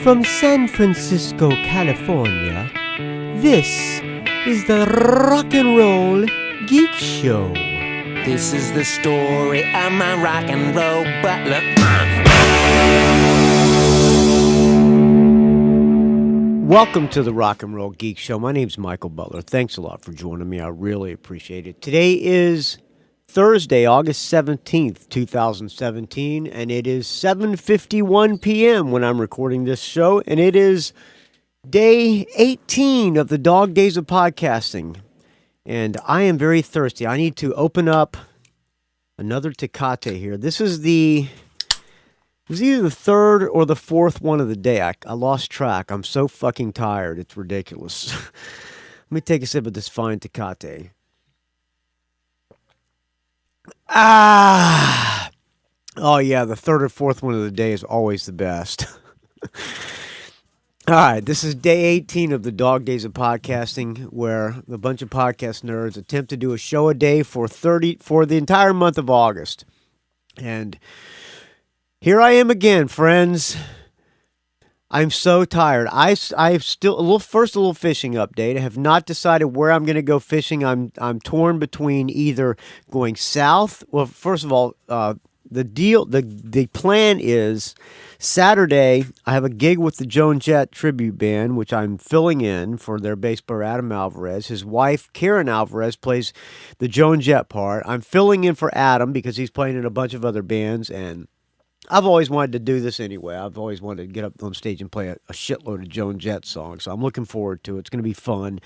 From San Francisco, California, this is the Rock and Roll Geek Show. This is the story of my rock and roll butler. Welcome to the Rock and Roll Geek Show. My name's Michael Butler. Thanks a lot for joining me. I really appreciate it. Today is Thursday, August 17th, 2017, and it is 7:51 p.m. when I'm recording this show, and it is day 18 of the dog days of podcasting, and I am very thirsty. I need to open up another Tecate here. This is it was either the third or the fourth one of the day. I lost track. I'm so fucking tired. It's ridiculous. Let me take a sip of this fine Tecate. Oh yeah, the third or fourth one of the day is always the best. All right, this is day 18 of the Dog Days of Podcasting, where a bunch of podcast nerds attempt to do a show a day for the entire month of August. And here I am again, friends. I'm so tired. I've still a little fishing update. I have not decided where I'm going to go fishing. I'm torn between either going south. Well, first of all, the plan is Saturday. I have a gig with the Joan Jett tribute band, which I'm filling in for their bass player Adam Alvarez. His wife Karen Alvarez plays the Joan Jett part. I'm filling in for Adam because he's playing in a bunch of other bands, and I've always wanted to do this anyway. I've always wanted to get up on stage and play a shitload of Joan Jett songs, so I'm looking forward to it. It's going to be fun.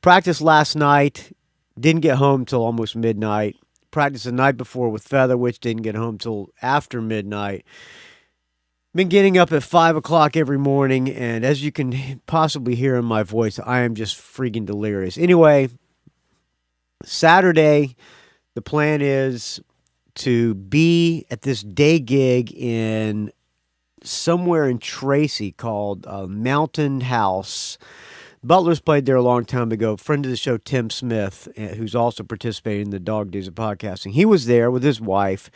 Practiced last night, didn't get home till almost midnight. Practiced the night before with Feather, which didn't get home till after midnight. Been getting up at 5 o'clock every morning, and as you can possibly hear in my voice, I am just freaking delirious. Anyway, Saturday, the plan is to be at this day gig in somewhere in Tracy called Mountain House. Butler's played there a long time ago. Friend of the show, Tim Smith, who's also participating in the Dog Days of Podcasting. He was there with his wife.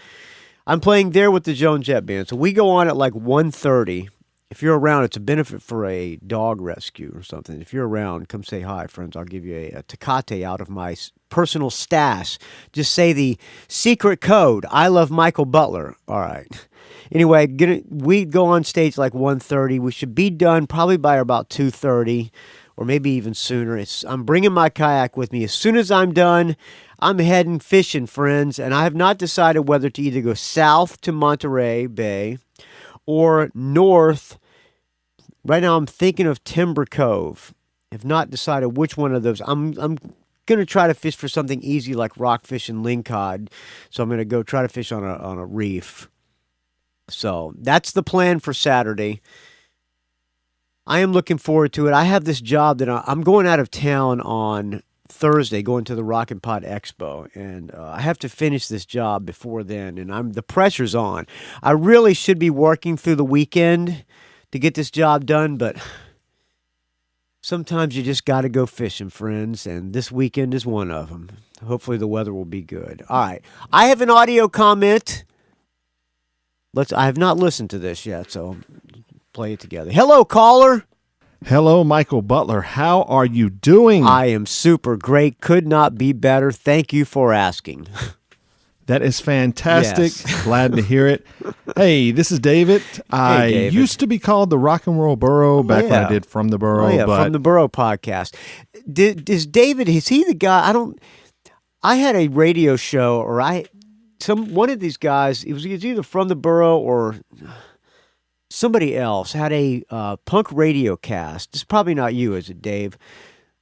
I'm playing there with the Joan Jett band. So we go on at like 1:30. If you're around, it's a benefit for a dog rescue or something. If you're around, come say hi, friends. I'll give you a Tecate out of my personal stash. Just say the secret code. I love Michael Butler. All right. Anyway, we go on stage like 1:30. We should be done probably by about 2:30 or maybe even sooner. I'm bringing my kayak with me. As soon as I'm done, I'm heading fishing, friends. And I have not decided whether to either go south to Monterey Bay or north. Right now I'm thinking of Timber Cove. Have not decided which one of those. I'm going to try to fish for something easy like rockfish and lingcod. So I'm going to go try to fish on a reef. So that's the plan for Saturday. I am looking forward to it. I have this job that I'm going out of town on Thursday, going to the Rock and Pod Expo, and I have to finish this job before then, and the pressure's on. I really should be working through the weekend to get this job done, but sometimes you just got to go fishing, friends, and this weekend is one of them. Hopefully the weather will be good. All right. I have an audio comment. I have not listened to this yet, so play it together. Hello, caller. Hello, Michael Butler. How are you doing? I am super great. Could not be better. Thank you for asking. That is fantastic. Yes. Glad to hear it. Hey, this is David. David. Used to be called the Rock and Roll Burrow back when I did From the Burrow. From the Burrow podcast. Is David, is he the guy? I had a radio show, or one of these guys, it was either From the Burrow or somebody else, had a punk radio cast. It's probably not you, is it, Dave?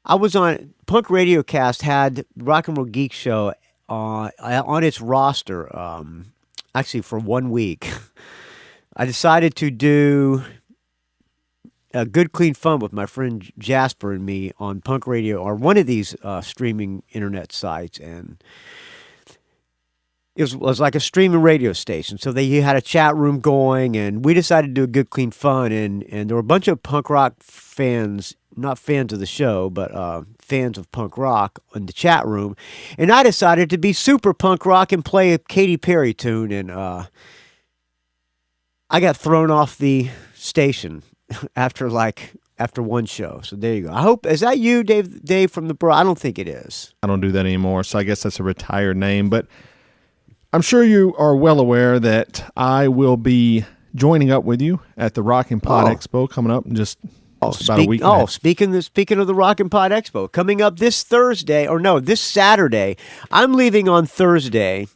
I was on, Punk Radio Cast had Rock and Roll Geek Show on its roster, actually for 1 week. I decided to do a Good Clean Fun with my friend Jasper and me on Punk Radio, or one of these streaming internet sites, and it was like a streaming radio station. So you had a chat room going, and we decided to do a Good Clean Fun, and there were a bunch of punk rock fans, not fans of the show, but fans of punk rock in the chat room. And I decided to be super punk rock and play a Katy Perry tune, and I got thrown off the station. after one show. So there you go. I hope, is that you, Dave from the Borough? I don't think it is. I don't do that anymore, so I guess that's a retired name. But I'm sure you are well aware that I will be joining up with you at the Rock and Pod Expo coming up in just about a week. Speaking of the Rock and Pod Expo, coming up this Saturday. I'm leaving on Thursday.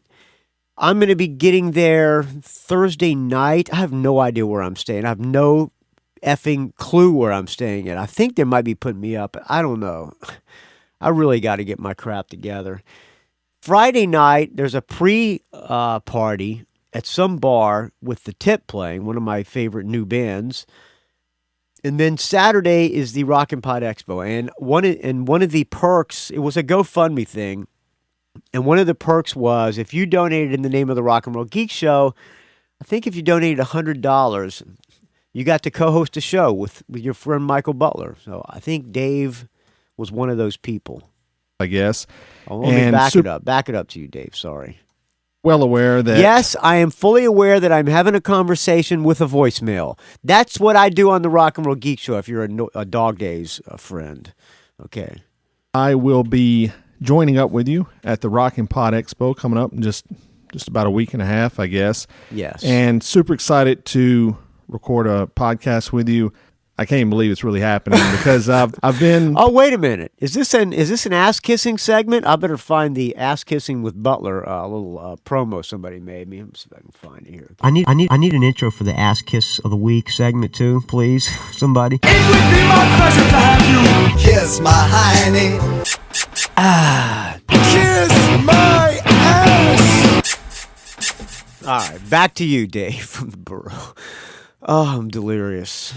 I'm going to be getting there Thursday night. I have no idea where I'm staying. I have no effing clue where I'm staying at. I think they might be putting me up. I don't know. I really got to get my crap together. Friday night, there's a pre-party at some bar with The Tip playing, one of my favorite new bands. And then Saturday is the Rock and Pod Expo. And one of the perks, it was a GoFundMe thing. And one of the perks was if you donated in the name of the Rock and Roll Geek Show, I think if you donated $100, you got to co-host a show with your friend Michael Butler. So I think Dave was one of those people, I guess. Let me back it up to you, Dave. Sorry. Well aware that... Yes, I am fully aware that I'm having a conversation with a voicemail. That's what I do on the Rock and Roll Geek Show if you're a Dog Days friend. Okay. I will be joining up with you at the Rock and Pod Expo coming up in just about a week and a half, I guess. Yes. And super excited to record a podcast with you. I can't even believe it's really happening because I've been... Oh, wait a minute. Is this an ass-kissing segment? I better find the ass-kissing with Butler, a little promo somebody made me. Let me see if I can find it here. I need an intro for the ass-kiss of the week segment, too, please. Somebody. It would be my pleasure to have you kiss my hiney. Kiss my ass. All right, back to you, Dave, from the Borough. Oh, I'm delirious.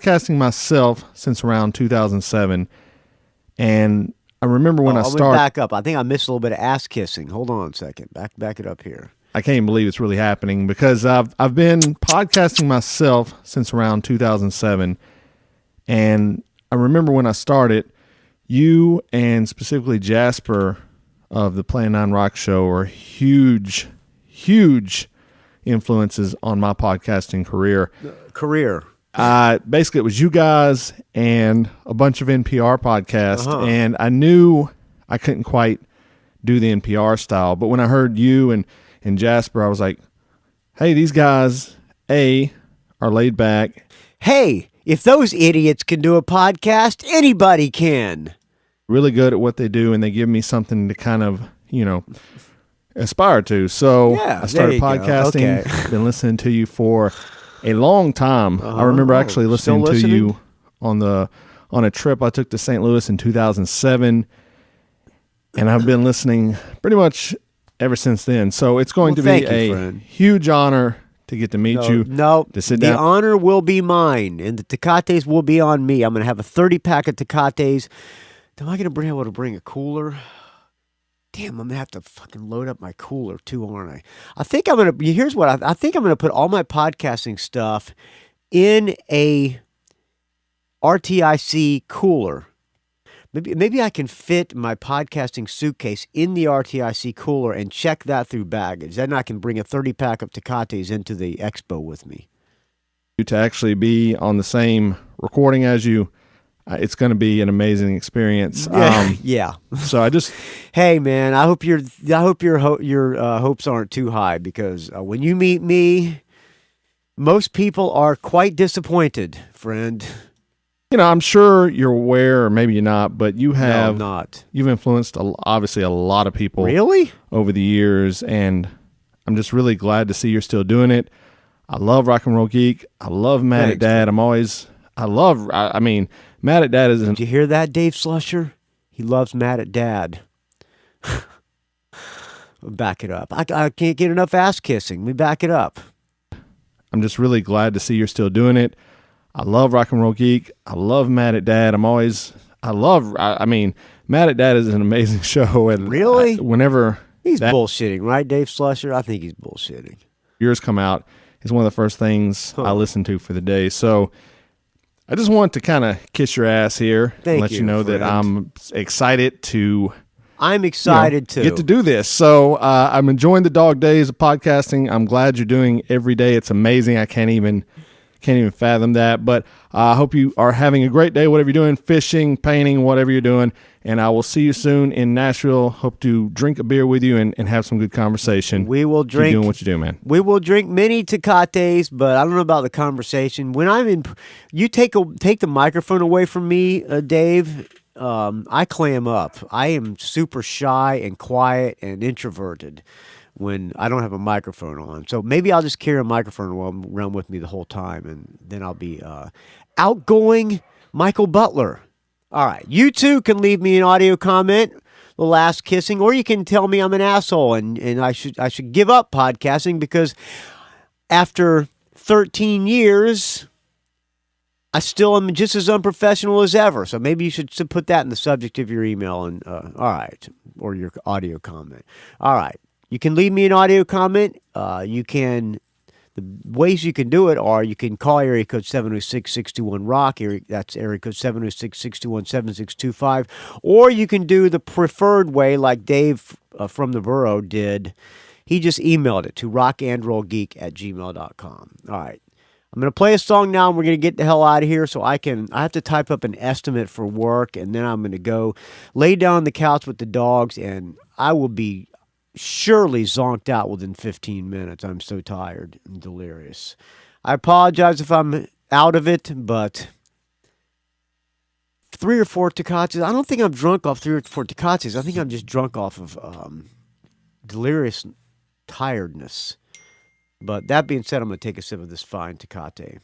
Casting myself since around 2007, and I remember when I started. Back up. I think I missed a little bit of ass kissing. Hold on a second. Back it up here. I can't even believe it's really happening because I've been podcasting myself since around 2007, and I remember when I started, you and specifically Jasper of the Plan 9 Rock Show are huge influences on my podcasting career. Basically, it was you guys and a bunch of NPR podcasts, and I knew I couldn't quite do the NPR style. But when I heard you and Jasper, I was like, hey, these guys, are laid back. Hey, if those idiots can do a podcast, anybody can. Really good at what they do, and they give me something to kind of, aspire to. So I started podcasting. Okay. Been listening to you for a long time. I remember actually listening to you on a trip I took to St. Louis in 2007, and I've been listening pretty much ever since then. So it's going to be a huge honor to get to meet you. No, to sit down. The honor will be mine, and the Tecates will be on me. I'm going to have a 30-pack of Tecates. Am I going to be able to bring a cooler? Damn, I'm going to have to fucking load up my cooler too, aren't I? I think I'm going to, here's what I think I'm going to put all my podcasting stuff in a RTIC cooler. Maybe I can fit my podcasting suitcase in the RTIC cooler and check that through baggage. Then I can bring a 30-pack of Tecates into the expo with me. To actually be on the same recording as you, it's going to be an amazing experience. Yeah. So I just, hey man, I hope your hopes aren't too high because when you meet me, most people are quite disappointed, friend. I'm sure you're aware, or maybe you're not, but you have. No, I'm not. You've influenced obviously a lot of people. Really? Over the years, and I'm just really glad to see you're still doing it. I love Rock and Roll Geek. I love Mad at Dad. I mean, Mad at Dad is... Did you hear that, Dave Slusher? He loves Mad at Dad. Back it up. I can't get enough ass kissing. Let me back it up. I'm just really glad to see you're still doing it. I love Rock and Roll Geek. I love Mad at Dad. I mean, Mad at Dad is an amazing show. And really? Whenever... He's bullshitting, right, Dave Slusher? I think he's bullshitting. Yours come out. It's one of the first things I listen to for the day. So I just want to kind of kiss your ass here and let you know that I'm excited to... I'm excited to get to do this. So I'm enjoying the dog days of podcasting. I'm glad you're doing every day. It's amazing. I can't even Can't even fathom that. But I hope you are having a great day, whatever you're doing, fishing, painting, whatever you're doing. And I will see you soon in Nashville. Hope to drink a beer with you and have some good conversation. We will drink. Keep doing what you do, man. We will drink many Tecates, but I don't know about the conversation. When I'm in, you take the microphone away from me, Dave. I clam up. I am super shy and quiet and introverted when I don't have a microphone on. So maybe I'll just carry a microphone around with me the whole time, and then I'll be outgoing Michael Butler. All right. You too can leave me an audio comment, the last kissing, or you can tell me I'm an asshole and I should give up podcasting because after 13 years, I still am just as unprofessional as ever. So maybe you should put that in the subject of your email and all right, or your audio comment. All right. You can leave me an audio comment. The ways you can do it are you can call area code 706-621-ROCK. That's area code 706-621-7625. Or you can do the preferred way like Dave from the Borough did. He just emailed it to rockandrollgeek@gmail.com. All right. I'm going to play a song now, and we're going to get the hell out of here so I have to type up an estimate for work, and then I'm going to go lay down on the couch with the dogs, and I will be surely zonked out within 15 minutes. I'm so tired and delirious. I apologize if I'm out of it, but 3 or 4 Tecates. I don't think I'm drunk off 3 or 4 Tecates. I think I'm just drunk off of delirious tiredness. But that being said, I'm going to take a sip of this fine Tecate.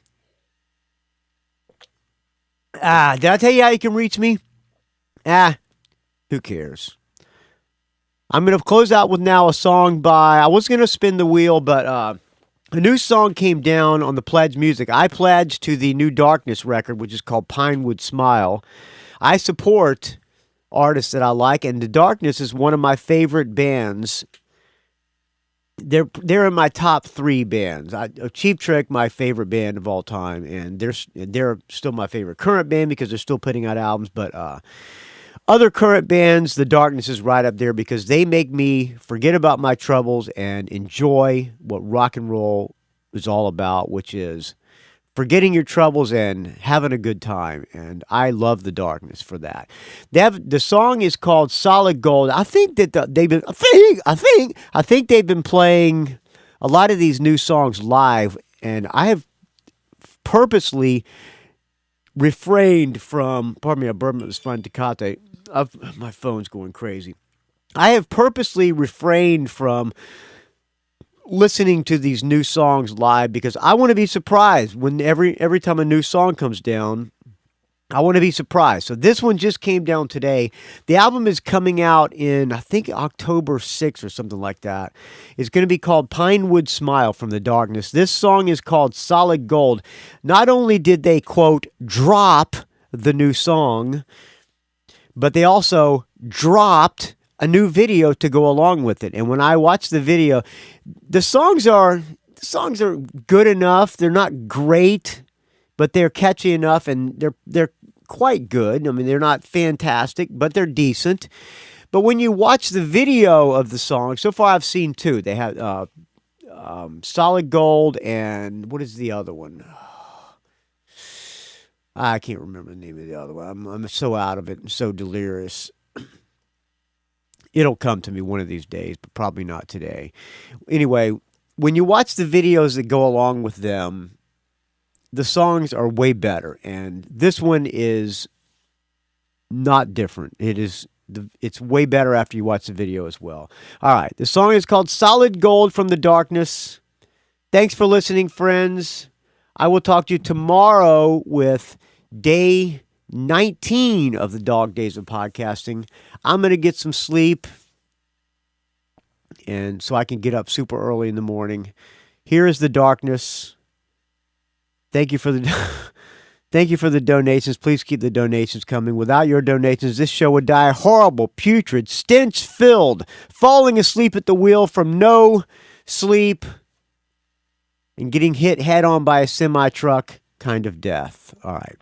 Did I tell you how you can reach me? Who cares? I'm going to close out with now a song by, I was going to spin the wheel, but a new song came down on the Pledge Music. I pledged to the New Darkness record, which is called Pinewood Smile. I support artists that I like, and The Darkness is one of my favorite bands. They're in my top 3 bands. Cheap Trick, my favorite band of all time, and they're still my favorite current band because they're still putting out albums, but other current bands, The Darkness is right up there because they make me forget about my troubles and enjoy what rock and roll is all about, which is forgetting your troubles and having a good time. And I love The Darkness for that. The song is called Solid Gold. I think that they've been playing a lot of these new songs live, and I have purposely refrained from, pardon me, I burned this fine Tecate. My phone's going crazy. I have purposely refrained from listening to these new songs live because I want to be surprised when every time a new song comes down. I want to be surprised. So this one just came down today. The album is coming out in, I think, October 6th or something like that. It's going to be called Pinewood Smile from The Darkness. This song is called Solid Gold. Not only did they, quote, drop the new song, but they also dropped a new video to go along with it. And when I watched the video, the songs are good enough. They're not great, but they're catchy enough, and they're quite good. I mean, they're not fantastic, but they're decent. But when you watch the video of the song, so far I've seen 2. They have Solid Gold and what is the other one? I can't remember the name of the other one. I'm so out of it and so delirious. It'll come to me one of these days, but probably not today. Anyway, when you watch the videos that go along with them, the songs are way better, and this one is not different. It's way better after you watch the video as well. All right, the song is called Solid Gold from The Darkness. Thanks for listening, friends. I will talk to you tomorrow with day 19 of the dog days of podcasting. I'm going to get some sleep, and so I can get up super early in the morning. Here is The Darkness. Thank you for the donations. Please keep the donations coming. Without your donations, this show would die a horrible, putrid, stench-filled, falling asleep at the wheel from no sleep and getting hit head-on by a semi-truck kind of death. All right.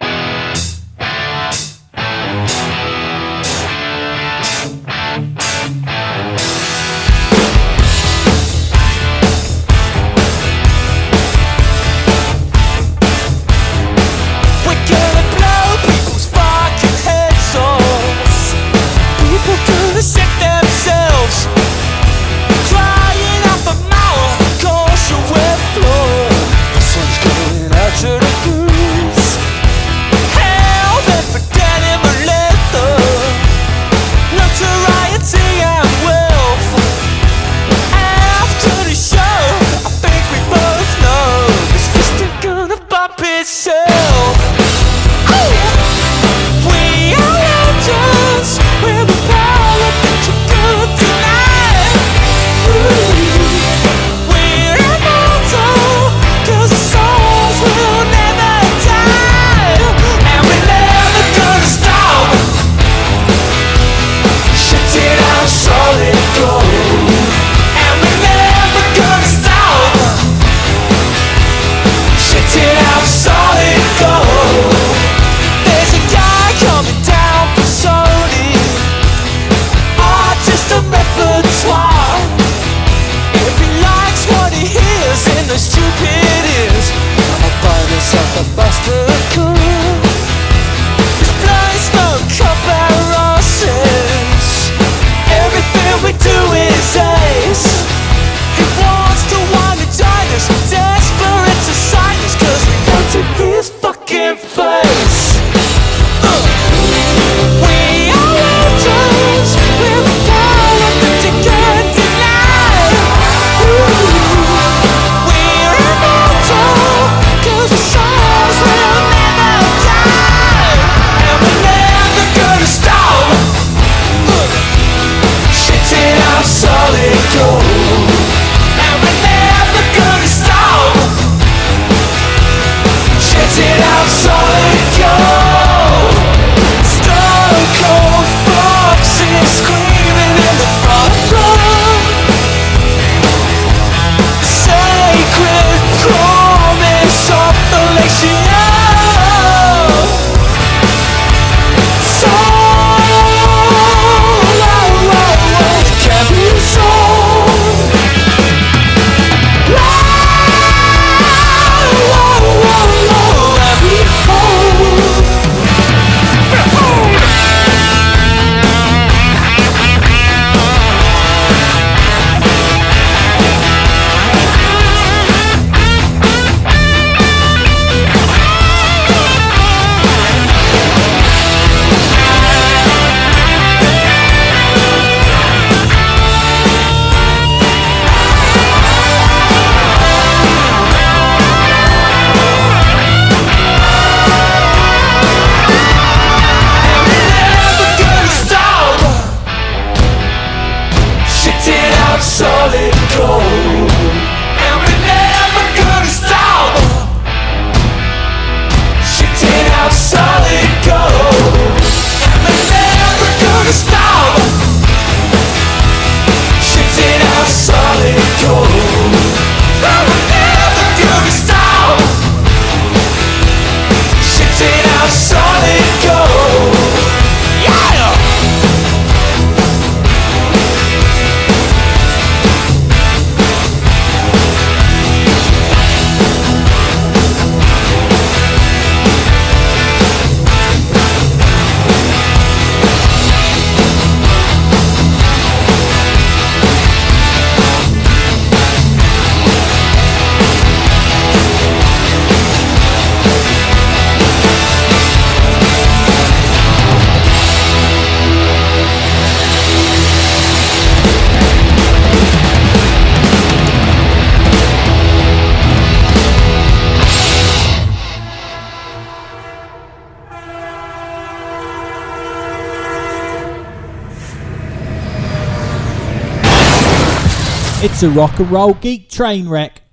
It's a rock and roll geek train wreck.